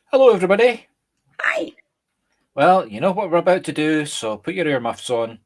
Hello, everybody. Hi. Well, you know what we're about to do, so put your earmuffs on.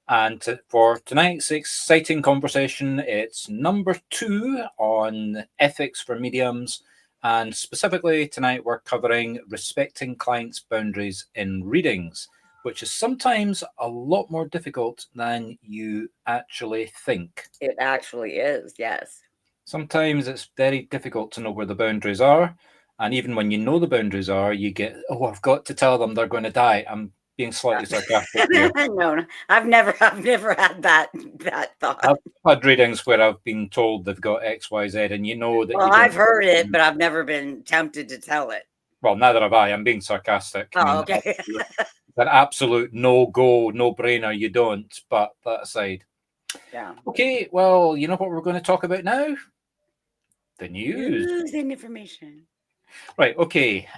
And for tonight's exciting conversation, it's number 2 on ethics for mediums. And specifically, tonight we're covering respecting clients' boundaries in readings, which is sometimes a lot more difficult than you actually think. It actually is, yes. Sometimes it's very difficult to know where the boundaries are. And even when you know the boundaries are, you get, oh, I've got to tell them they're going to die. I'm being slightly sarcastic here. No, I've never had that thought. I've had readings where I've been told they've got X, Y, Z, and you know that Well, you don't. I've heard it, but I've never been tempted to tell it. Well, neither have I. I'm being sarcastic. I mean, okay. it's an absolute no-go, no-brainer. You don't. But that aside. Yeah. Okay, well, you know what we're going to talk about now? The news. News and information. Right, okay.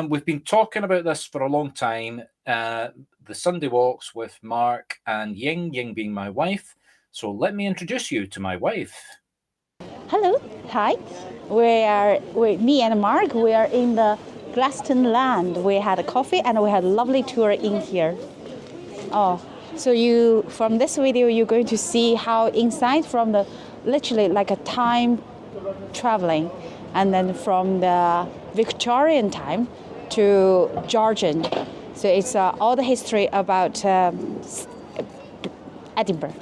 We've been talking about this for a long time. The Sunday walks with Mark and Ying being my wife. So let me introduce you to my wife. Hello, hi. Me and Mark. We are in the Glaston Land. We had a coffee and we had a lovely tour in here. Oh, so from this video you're going to see how inside from the literally like a time traveling, and then from the Victorian time to Georgian. So it's all the history about Edinburgh.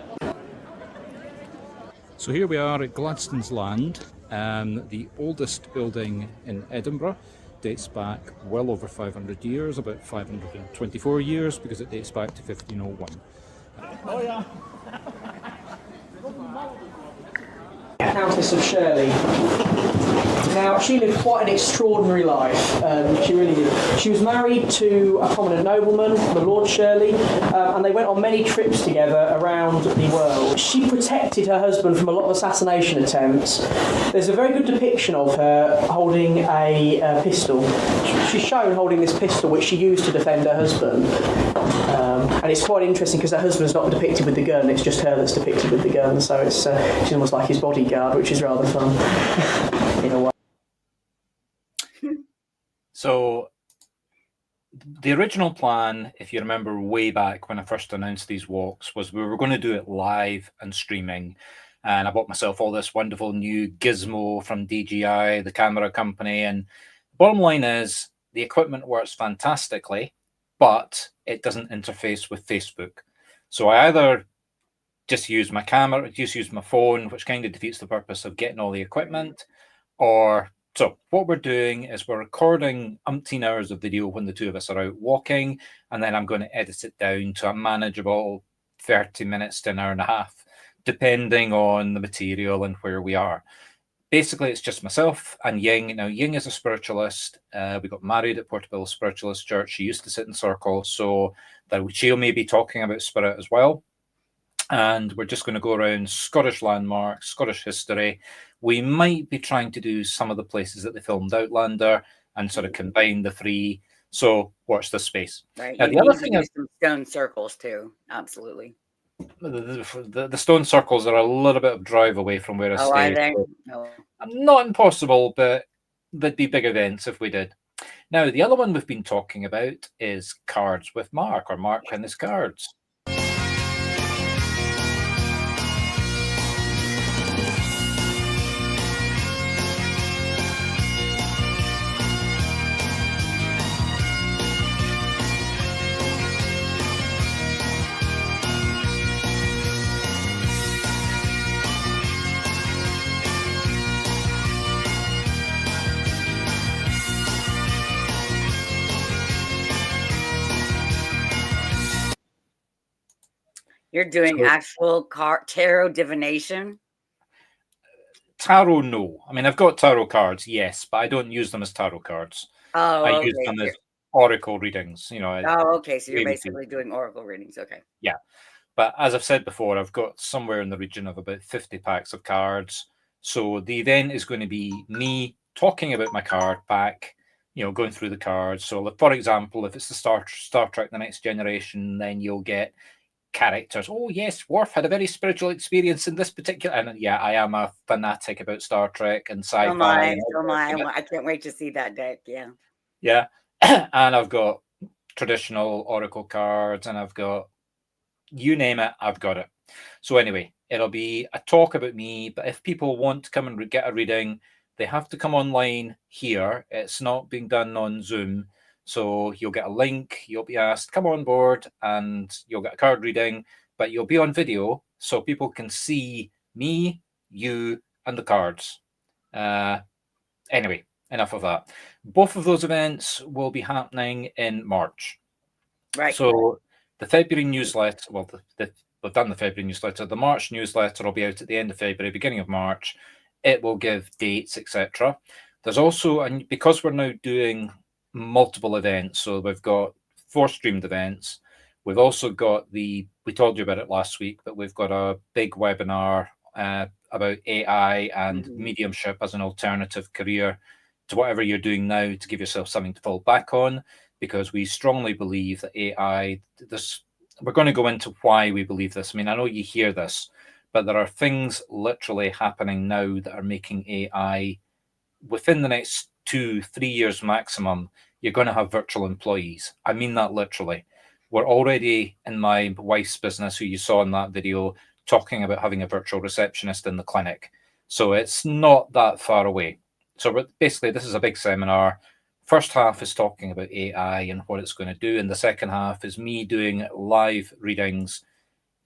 So here we are at Gladstone's Land, the oldest building in Edinburgh. Dates back well over 500 years, about 524 years, because it dates back to 1501. Oh yeah. Countess of Shirley. Now, she lived quite an extraordinary life. She really did. She was married to a prominent nobleman, the Lord Shirley, and they went on many trips together around the world. She protected her husband from a lot of assassination attempts. There's a very good depiction of her holding a pistol. She's shown holding this pistol, which she used to defend her husband. And it's quite interesting because her husband's not depicted with the gun, it's just her that's depicted with the gun, so it's she's almost like his bodyguard, which is rather fun in a way. So the original plan, if you remember way back when I first announced these walks, was we were going to do it live and streaming. And I bought myself all this wonderful new gizmo from DJI, the camera company. And the bottom line is the equipment works fantastically, but it doesn't interface with Facebook. So I either just use my camera, just use my phone, which kind of defeats the purpose of getting all the equipment, or so what we're doing is we're recording umpteen hours of video when the two of us are out walking, and then I'm going to edit it down to a manageable 30 minutes to an hour and a half, depending on the material and where we are. Basically, it's just myself and Ying. Now, Ying is a spiritualist. We got married at Portobello Spiritualist Church. She used to sit in circles, so that she'll maybe talking about spirit as well. And we're just going to go around Scottish landmarks, Scottish history. We might be trying to do some of the places that they filmed Outlander and sort of combine the three. So watch this space. Right. Now, the other thing is some stone circles too. Absolutely. The stone circles are a little bit of drive away from where I stay. Are they? No. Not impossible, but there'd be big events if we did. Now, the other one we've been talking about is cards with Mark, or Mark and his cards. You're doing So actual tarot divination? tarot, no. I mean, I've got tarot cards, yes, but I don't use them as tarot cards. I Oh, use okay. them as oracle readings. You know, Oh, okay. So you're really basically doing oracle readings. Okay. yeah. But as I've said before, I've got somewhere in the region of about 50 packs of cards. So the event is going to be me talking about my card pack, you know, going through the cards. So, for example, if it's the Star Trek: The Next Generation, then you'll get characters. Oh yes, Worf had a very spiritual experience in this particular. And yeah, I am a fanatic about Star Trek and So am sci-fi I. and all So am the rest I. of it. I can't wait to see that deck. Yeah. Yeah, and I've got traditional oracle cards, and I've got you name it, I've got it. So anyway, it'll be a talk about me, but if people want to come and get a reading, they have to come online here. It's not being done on Zoom. So you'll get a link, you'll be asked, come on board, and you'll get a card reading, but you'll be on video so people can see me, you, and the cards. Anyway, enough of that. Both of those events will be happening in March. Right. So the February newsletter, well, we've done the February newsletter. The March newsletter will be out at the end of February, beginning of March. It will give dates, etc. There's also, and because we're now doing multiple events, so we've got 4 streamed events. We've also got we told you about it last week, but we've got a big webinar about AI and mediumship as an alternative career to whatever you're doing now, to give yourself something to fall back on, because we strongly believe that AI, we're going to go into why we believe this. I mean, I know you hear this, but there are things literally happening now that are making AI, within the next 2-3 years maximum, you're going to have virtual employees. I mean that literally. We're already, in my wife's business, who you saw in that video, talking about having a virtual receptionist in the clinic. So it's not that far away. So basically, this is a big seminar. First half is talking about AI and what it's going to do, and the second half is me doing live readings.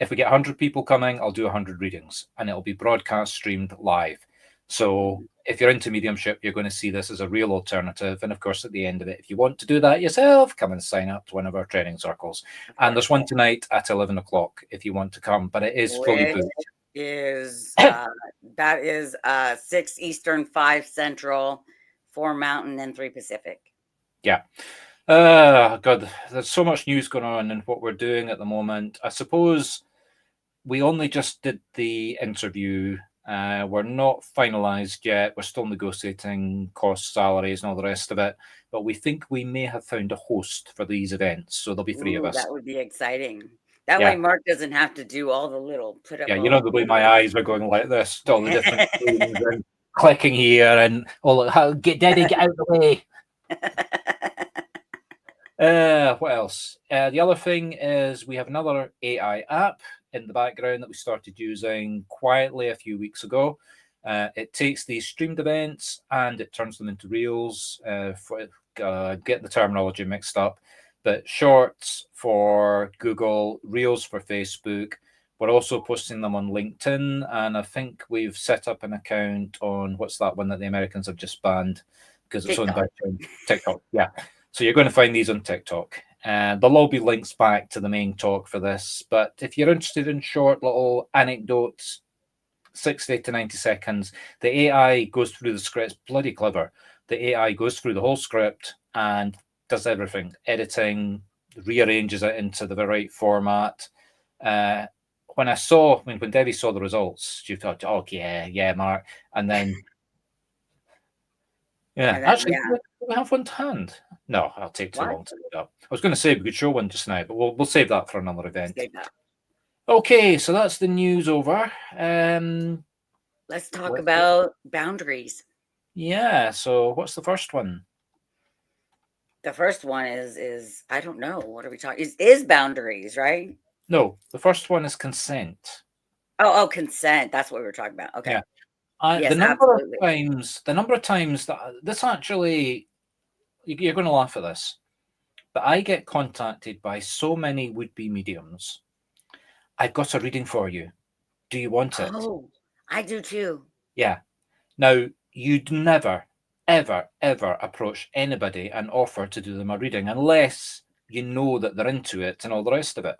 If we get 100 people coming, I'll do 100 readings, and it'll be broadcast streamed live. So if you're into mediumship, you're going to see this as a real alternative. And of course, at the end of it, if you want to do that yourself, come and sign up to one of our training circles. And there's one tonight at 11 o'clock if you want to come, but it is fully booked. That is 6 Eastern, 5 Central, 4 Mountain, and 3 Pacific. Yeah. God, there's so much news going on in what we're doing at the moment. I suppose we only just did the interview. We're not finalized yet. We're still negotiating costs, salaries, and all the rest of it. But we think we may have found a host for these events. So there'll be 3 of us. That would be exciting. That way Marc doesn't have to do all the little put up. Yeah, you know, the way my eyes were going like this, all the different things and clicking here and all, get Devi, get out of the way. What else? The other thing is we have another AI app in the background that we started using quietly a few weeks ago. It takes these streamed events and it turns them into reels. For getting the terminology mixed up, but shorts for Google, reels for Facebook. We're also posting them on LinkedIn, and I think we've set up an account on what's that one that the Americans have just banned because it's owned by TikTok. Yeah. So you're going to find these on TikTok. And there'll all be links back to the main talk for this. But if you're interested in short little anecdotes, 60 to 90 seconds, the AI goes through the script. It's bloody clever. The AI goes through the whole script and does everything. Editing, rearranges it into the right format. When Devi saw the results, she thought, oh, yeah, Marc. And then actually, do we have one to hand? No, I'll take too long to do up. I was going to say we could show one just now, but we'll save that for another event. Okay, so that's the news over. Let's talk about boundaries. Yeah, so what's the first one? The first one is I don't know. What are we talking? Is boundaries, right? No, the first one is consent. Oh, consent. That's what we were talking about. Okay. Yeah. Yes, the number of times that this actually, you're going to laugh at this, but I get contacted by so many would-be mediums. I've got a reading for you. Do you want it? Oh, I do too. Yeah. Now, you'd never, ever, ever approach anybody and offer to do them a reading unless you know that they're into it and all the rest of it.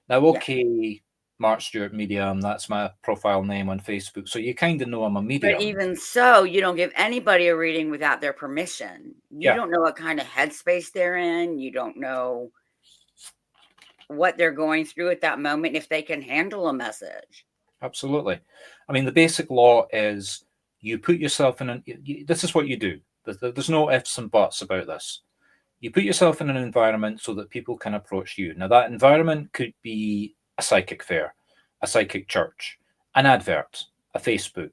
Now, okay, Marc Stuart Medium. That's my profile name on Facebook. So you kind of know I'm a medium. But even so, you don't give anybody a reading without their permission. You don't know what kind of headspace they're in. You don't know what they're going through at that moment, if they can handle a message. Absolutely. I mean, the basic law is you put yourself in this is what you do. There's no ifs and buts about this. You put yourself in an environment so that people can approach you. Now, that environment could be a psychic fair, a psychic church, an advert, a Facebook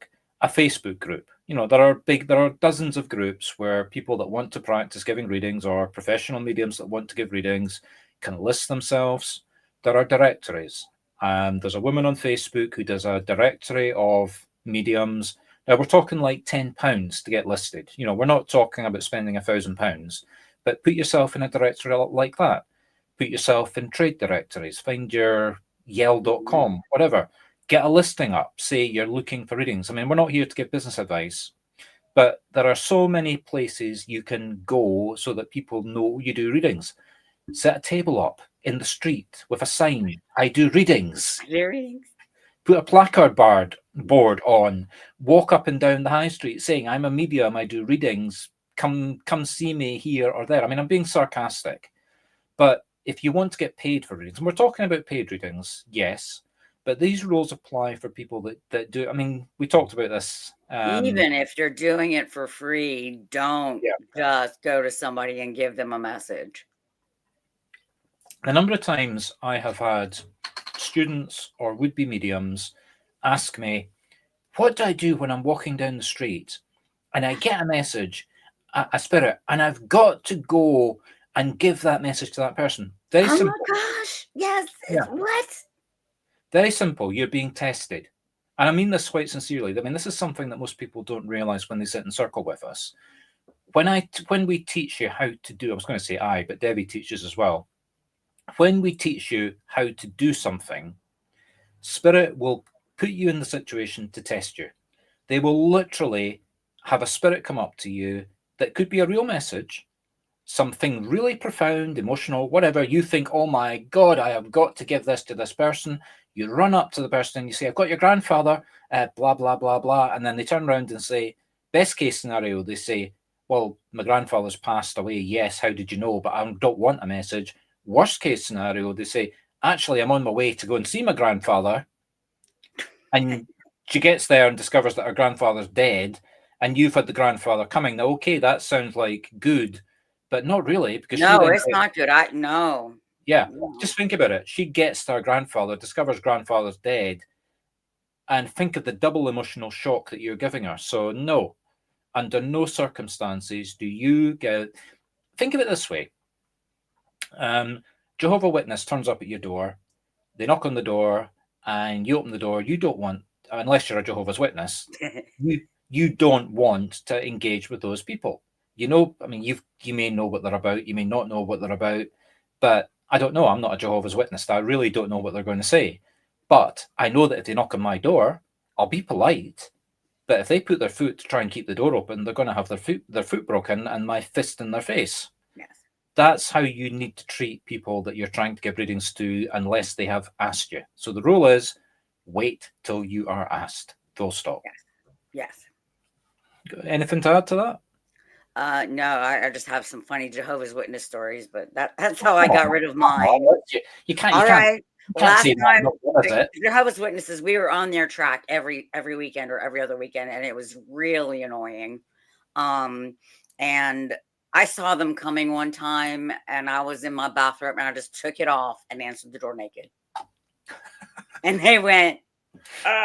group. There are dozens of groups where people that want to practice giving readings, or professional mediums that want to give readings, can list themselves. There are directories. There's a woman on Facebook who does a directory of mediums. Now, we're talking like £10 to get listed. We're not talking about spending £1,000. But put yourself in a directory like that. Put yourself in trade directories. Find your Yell.com, whatever. Get a listing up. Say you're looking for readings. I mean, we're not here to give business advice, but there are so many places you can go so that people know you do readings. Set a table up in the street with a sign. I do readings. Put a placard board on. Walk up and down the high street saying, I'm a medium, I do readings. Come see me here or there. I mean, I'm being sarcastic, but if you want to get paid for readings, and we're talking about paid readings, yes, but these rules apply for people that do. I mean, we talked about this. Even if you're doing it for free, don't just go to somebody and give them a message. A number of times I have had students or would-be mediums ask me, what do I do when I'm walking down the street and I get a message, a spirit, and I've got to go and give that message to that person? Very simple. My gosh, yes. Yeah. What? Very simple. You're being tested. And I mean this quite sincerely. I mean, this is something that most people don't realize when they sit in circle with us. When we teach you how to do, I was going to say but Devi teaches as well. When we teach you how to do something, Spirit will put you in the situation to test you. They will literally have a spirit come up to you that could be a real message, something really profound, emotional, whatever. You think, oh my God, I have got to give this to this person. You run up to the person and you say, I've got your grandfather, blah, blah, blah, blah. And then they turn around and say, best case scenario, they say, well, my grandfather's passed away. Yes, how did you know? But I don't want a message. Worst case scenario, they say, actually, I'm on my way to go and see my grandfather. And she gets there and discovers that her grandfather's dead, and you've had the grandfather coming. Now, okay, that sounds like good, but not really, because it's not good. No. Yeah, just think about it. She gets to her grandfather, discovers grandfather's dead, and think of the double emotional shock that you're giving her. So no, under no circumstances do you get. Think of it this way. Jehovah's Witness turns up at your door. They knock on the door and you open the door. You don't want, unless you're a Jehovah's Witness, you don't want to engage with those people. I mean, you may know what they're about. You may not know what they're about, but I don't know. I'm not a Jehovah's Witness. I really don't know what they're going to say. But I know that if they knock on my door, I'll be polite. But if they put their foot to try and keep the door open, they're going to have their foot broken and my fist in their face. Yes. That's how you need to treat people that you're trying to give readings to, unless they have asked you. So the rule is, wait till you are asked. Full stop. Yes. Anything to add to that? No, I just have some funny Jehovah's Witness stories, but that's how I got rid of mine. You can't. All right. Last time, Jehovah's Witnesses, we were on their track every weekend or every other weekend, and it was really annoying. And I saw them coming one time, and I was in my bathroom, and I just took it off and answered the door naked. And they went, and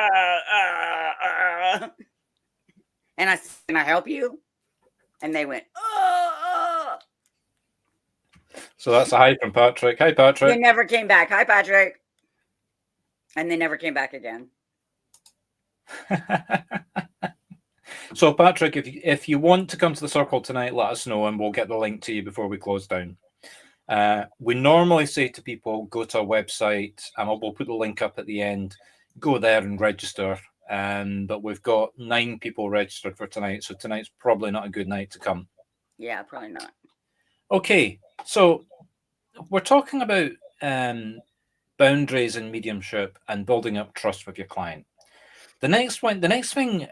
I said, can I help you? And they went, So that's a hi from Patrick. Hi, Patrick. They never came back. Hi, Patrick. And they never came back again. So, Patrick, if you want to come to the circle tonight, let us know and we'll get the link to you before we close down. We normally say to people, go to our website, and we'll put the link up at the end. Go there and register. But we've got 9 people registered for tonight, so tonight's probably not a good night to come. Yeah, probably not. Okay, so we're talking about boundaries in mediumship, and building up trust with your client. The next thing,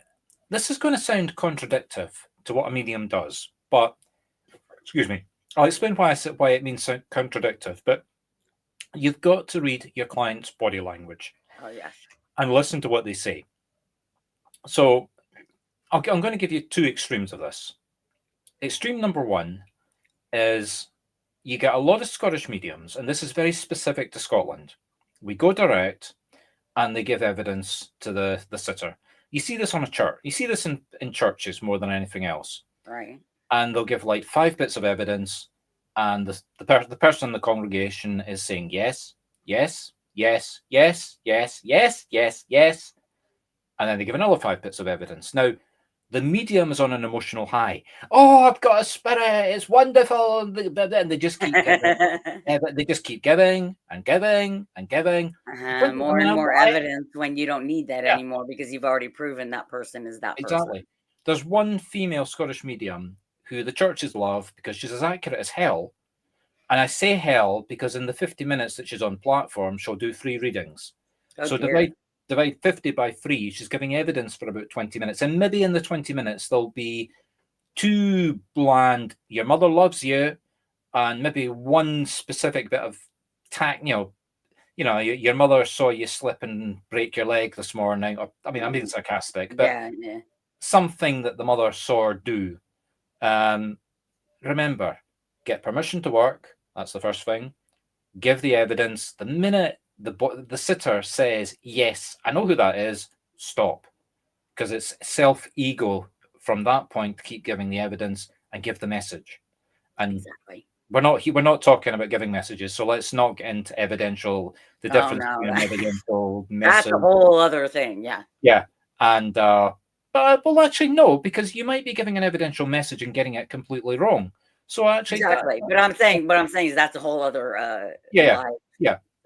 this is going to sound contradictory to what a medium does, but excuse me, I'll explain why it means contradictory. But you've got to read your client's body language. Oh, yes. And listen to what they say. So I'm going to give you two extremes of this. Extreme number one is you get a lot of Scottish mediums, and this is very specific to Scotland. We go direct, and they give evidence to the sitter. You see this on a church. You see this in churches more than anything else. Right. And they'll give like 5 bits of evidence, and the person in the congregation is saying yes, yes, yes, yes, yes, yes, yes, yes, and then they give another 5 bits of evidence. Now, the medium is on an emotional high. Oh, I've got a spirit! It's wonderful, and they just keep giving. They just keep giving and giving and giving. More and more evidence when you don't need that anymore because you've already proven that person is that person. Exactly. There's one female Scottish medium who the churches love because she's as accurate as hell. And I say hell because in the 50 minutes that she's on platform, she'll do 3 readings. So divide 50 by 3. She's giving evidence for about 20 minutes. And maybe in the 20 minutes, there'll be 2 bland, your mother loves you, and maybe 1 specific bit of tack, your mother saw you slip and break your leg this morning. Or, I mean, I'm being sarcastic, but something that the mother saw her do. Remember, get permission to work. That's the first thing. Give the evidence. The minute the sitter says, yes, I know who that is, stop. Because it's self-ego from that point to keep giving the evidence and give the message. And we're not talking about giving messages, so let's not get into the difference between evidential message. That's a whole other thing, yeah. Yeah. And but well, actually no, because you might be giving an evidential message and getting it completely wrong. So actually, exactly. But what I'm saying is that's a whole other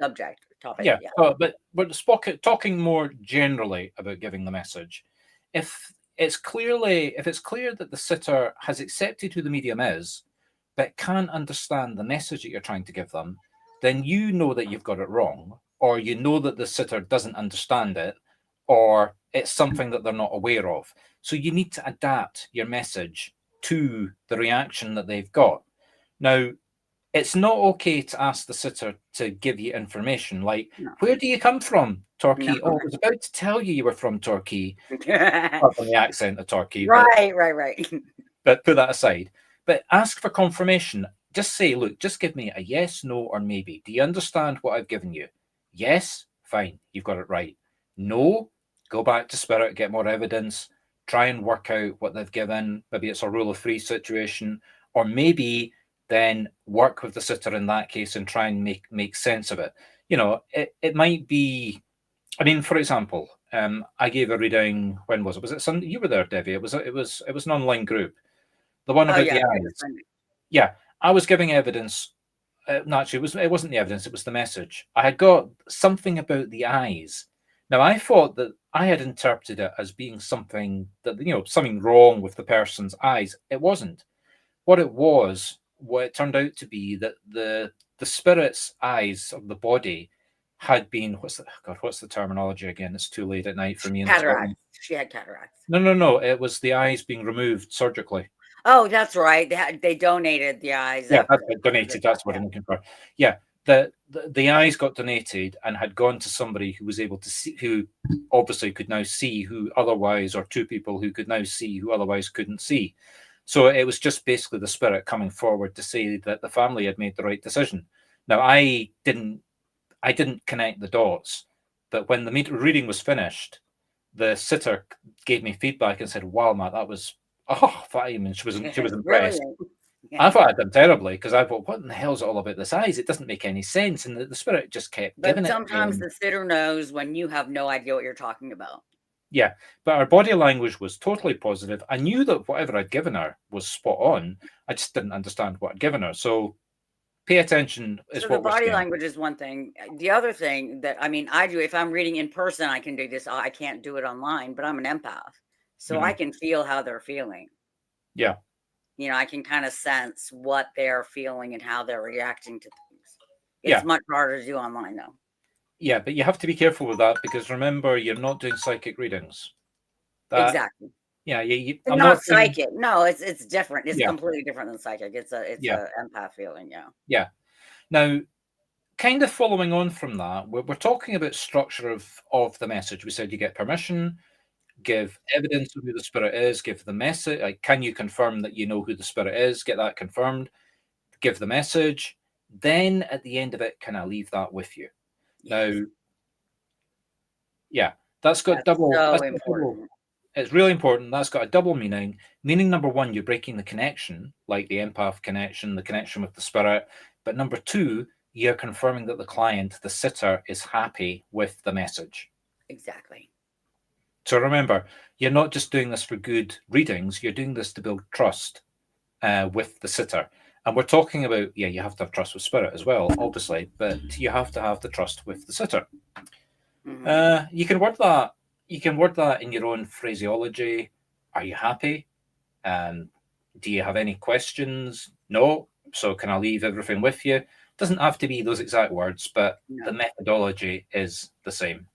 subject topic. Yeah. But we're talking more generally about giving the message. If it's clear that the sitter has accepted who the medium is, but can't understand the message that you're trying to give them, then you know that you've got it wrong, or you know that the sitter doesn't understand it, or it's something that they're not aware of. So you need to adapt your message to the reaction that they've got. Now, it's not okay to ask the sitter to give you information like, where do you come from? Turkey. No. Oh, I was about to tell you were from Turkey. Apart from the accent of Turkey. Right. But put that aside. But ask for confirmation. Just say, look, just give me a yes, no, or maybe. Do you understand what I've given you? Yes, fine, you've got it right. No, go back to spirit, get more evidence, try and work out what they've given. Maybe it's a rule of 3 situation, or maybe then work with the sitter in that case and try and make sense of it. It might be, I mean, for example, I gave a reading, when was it? Was it Sunday? You were there, Devi. It was an online group. The one about the eyes. Yeah, I was giving evidence. No, actually, it wasn't the evidence. It was the message. I had got something about the eyes. Now, I thought that I had interpreted it as being something that, something wrong with the person's eyes. It wasn't. What it turned out to be that the spirit's eyes of the body had been, what's the terminology again? It's too late at night for me. Cataracts. She had cataracts. No. It was the eyes being removed surgically. Oh, that's right. They donated the eyes. Yeah, donated. That's what I'm looking for. Yeah, the eyes got donated and had gone to somebody who was able to see, who obviously could now see who otherwise, or 2 people who could now see who otherwise couldn't see. So it was just basically the spirit coming forward to say that the family had made the right decision. Now, I didn't connect the dots, but when the reading was finished, the sitter gave me feedback and said, "Wow, Matt, that was fine," and she was impressed. Yeah. I thought I'd done terribly because I thought, what in the hell is it all about this eyes? It doesn't make any sense. And the spirit just kept giving it. But sometimes the sitter knows when you have no idea what you're talking about. Yeah, but her body language was totally positive. I knew that whatever I'd given her was spot on. I just didn't understand what I'd given her. So pay attention. So the body language is one thing. The other thing that, I do, if I'm reading in person, I can do this. I can't do it online, but I'm an empath. So I can feel how they're feeling. Yeah. I can kind of sense what they're feeling and how they're reacting to things. It's much harder to do online, though. Yeah, but you have to be careful with that because remember, you're not doing psychic readings. Exactly. Yeah, And I'm not not saying, psychic. No, it's different. It's yeah, completely different than psychic. It's a yeah, empath feeling. Yeah. yeah. Now, kind of following on from that, we're talking about structure of the message. We said you get permission, give evidence of who the spirit is, give the message. Like, can you confirm that you know who the spirit is? Get that confirmed. Give the message. Then at the end of it, can I leave that with you? Yes. Now, yeah, that's got That's double. so That's got double. important. It's really important. That's got a double meaning. Meaning number one, you're breaking the connection, like the empath connection, the connection with the spirit. But number two, you're confirming that the client, the sitter, is happy with the message. Exactly. So remember, you're not just doing this for good readings. You're doing this to build trust with the sitter. And we're talking about, yeah, you have to have trust with spirit as well, obviously, but you have to have the trust with the sitter. Mm-hmm. You can word that. You can word that in your own phraseology. Are you happy? Do you have any questions? No. So can I leave everything with you? Doesn't have to be those exact words, but No. the methodology is the same.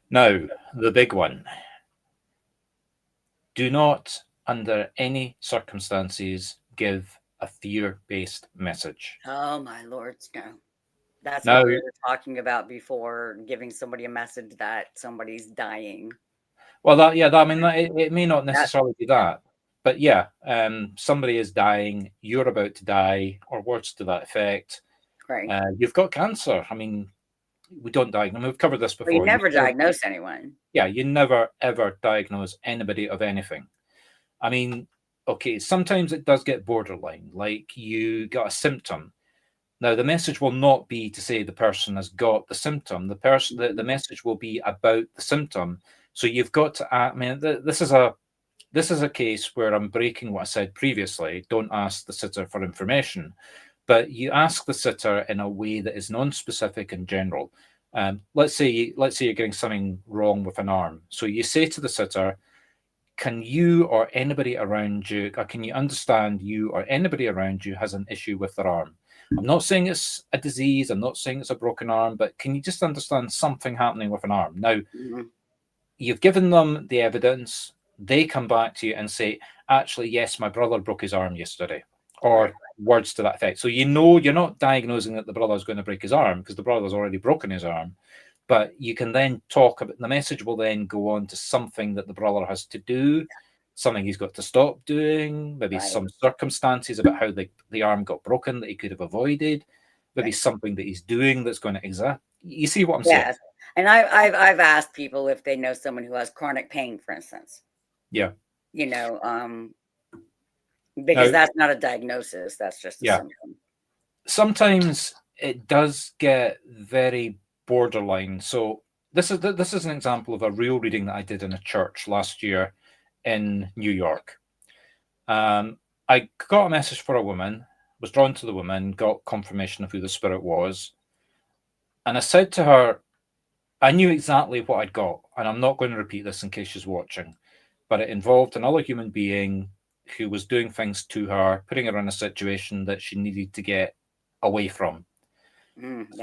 Now, the big one. Do not, under any circumstances, give a fear-based message. Oh my lords, no. That's Now, what we were talking about before, giving somebody a message that somebody's dying. well, I mean, it may not That necessarily be that, but yeah, somebody is dying, you're about to die, or words to that effect. right. You've got cancer. I mean, we don't diagnose. We've covered this Well, you before. never diagnose anyone. Yeah, you never ever diagnose anybody of anything. I mean, okay, sometimes it does get borderline, like you got a symptom. Now, the message will not be to say the person has got the symptom. The message will be about the symptom. So you've got to. I mean, this is a case where I'm breaking what I said previously. Don't ask the sitter for information, but you ask the sitter in a way that is non-specific and general. Let's say you're getting something wrong with an arm. So you say to the sitter, can you or anybody around you, or can you understand you or anybody around you has an issue with their arm? I'm not saying it's a disease, I'm not saying it's a broken arm, but can you just understand something happening with an arm? Now, you've given them the evidence, they come back to you and say, actually, yes, my brother broke his arm yesterday, or words to that effect. So you know you're not diagnosing that the brother's going to break his arm because the brother's already broken his arm. But you can then talk about the message will then go on to something that the brother has to do, something he's got to stop doing, maybe some circumstances about how the arm got broken that he could have avoided, maybe something that he's doing that's going to exist. You see what I'm saying? Yes. And I've asked people if they know someone who has chronic pain, for instance. Yeah. You know, because that's not a diagnosis, that's just a symptom. Sometimes it does get very borderline. So this is an example of a real reading that I did in a church last year in New York. I got a message for a woman, was drawn to the woman, got confirmation of who the spirit was. And I said to her, I knew exactly what I'd got, and I'm not going to repeat this in case she's watching, but it involved another human being who was doing things to her, putting her in a situation that she needed to get away from.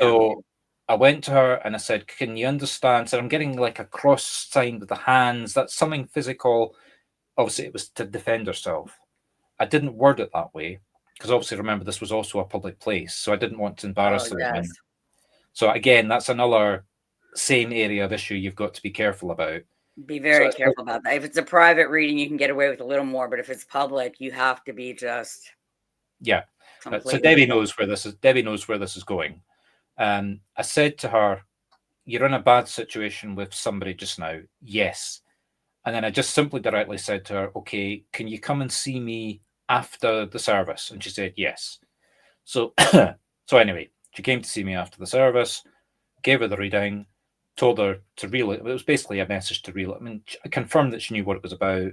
So I went to her and I said, can you understand? So I'm getting like a cross sign with the hands. That's something physical. Obviously, it was to defend herself. I didn't word it that way because obviously, remember, this was also a public place. So I didn't want to embarrass the woman. So again, that's another same area of issue you've got to be careful about. Be very careful about that. If it's a private reading, you can get away with a little more, but if it's public, you have to be just So Devi knows where this is. Devi knows where this is going. I said to her, "You're in a bad situation with somebody just now." Yes, and then I just simply directly said to her, "Okay, can you come and see me after the service?" And she said yes. So anyway, she came to see me after the service, gave her the reading, told her to reel it. It was basically a message to reel it. I mean, I confirmed that she knew what it was about.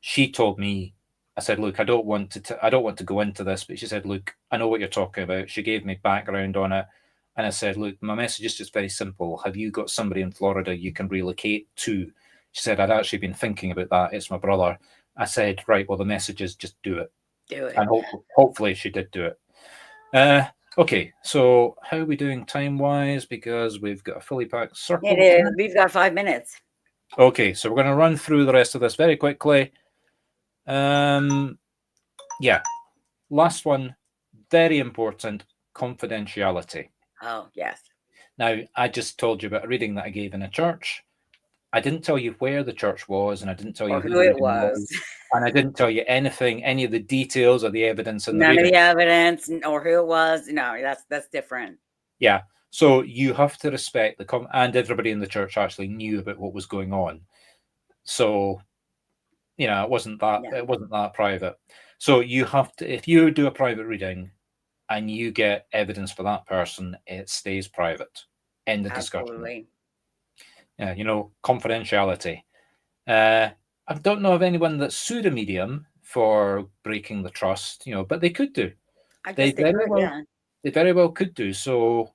She told me, I said, look, I don't want to go into this, but she said, look, I know what you're talking about. She gave me background on it. And I said, look, my message is just very simple. Have you got somebody in Florida you can relocate to? She said, I'd actually been thinking about that. It's my brother. I said, right, well, the message is just do it. Do it. And hopefully she did do it. Okay, so how are we doing time-wise? Because we've got a fully packed circle. It is. We've got 5 minutes. Okay, so we're going to run through the rest of this very quickly. Yeah, last one, very important, confidentiality. Oh, yes. Now, I just told you about a reading that I gave in a church. I didn't tell you where the church was, and I didn't tell you Or who who the it reading was. and I didn't tell you anything, any of the details or the evidence in the None of reading. the evidence or who it was. No, that's different. Yeah, so you have to respect and everybody in the church actually knew about what was going on. So, it wasn't that private. So you have to, if you do a private reading and you get evidence for that person, it stays private. End of discussion. Absolutely. Yeah, confidentiality. I don't know of anyone that sued a medium for breaking the trust, but they could do. I guess they could, yeah. They very well could do. So,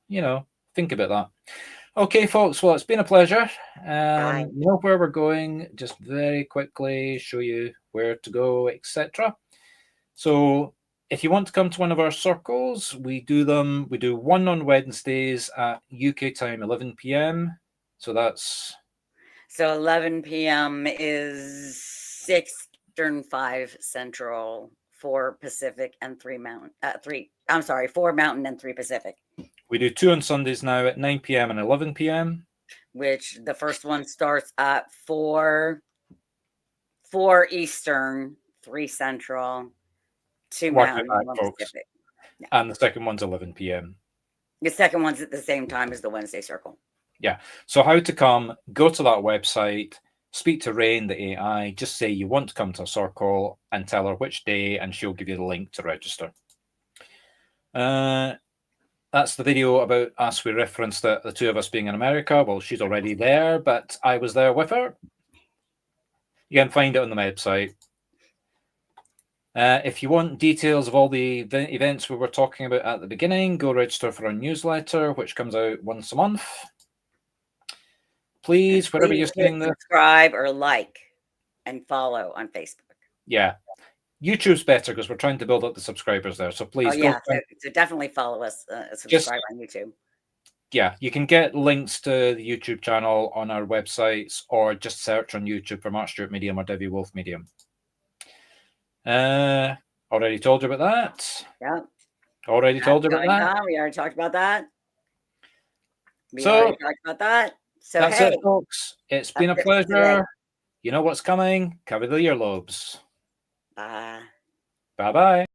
think about that. Okay, folks. Well, it's been a pleasure. You know where we're going. Just very quickly show you where to go, etc. So, if you want to come to one of our circles, we do them. We do one on Wednesdays at UK time, 11 p.m. So that's 11 p.m. is 6 Eastern, 5 Central, 4 Pacific, and 4 Mountain, and 3 Pacific. We do 2 on Sundays now at 9 p.m. and 11 p.m. Which the first one starts at 4 Eastern, 3 Central, 2 Mountain, and 1 Pacific. Yeah. And the second one's 11 p.m. The second one's at the same time as the Wednesday circle. Yeah. So how to come, go to that website, speak to Rain, the AI, just say you want to come to a circle and tell her which day, and she'll give you the link to register. That's the video about us. We referenced the two of us being in America. Well, she's already there, but I was there with her. You can find it on the website. If you want details of all the events we were talking about at the beginning, go register for our newsletter, which comes out once a month. Please, wherever you're seeing this, subscribe or like and follow on Facebook. Yeah. YouTube's better because we're trying to build up the subscribers there. So please so definitely follow us, subscribe on YouTube. Yeah, you can get links to the YouTube channel on our websites, or just search on YouTube for Marc Stuart Medium or Devi Wolf Medium. Already told you about that. Yeah. Already told you about that. We already talked about that. So that's it, folks. It's been a pleasure. You know what's coming. Cover the earlobes. Bye. Bye-bye.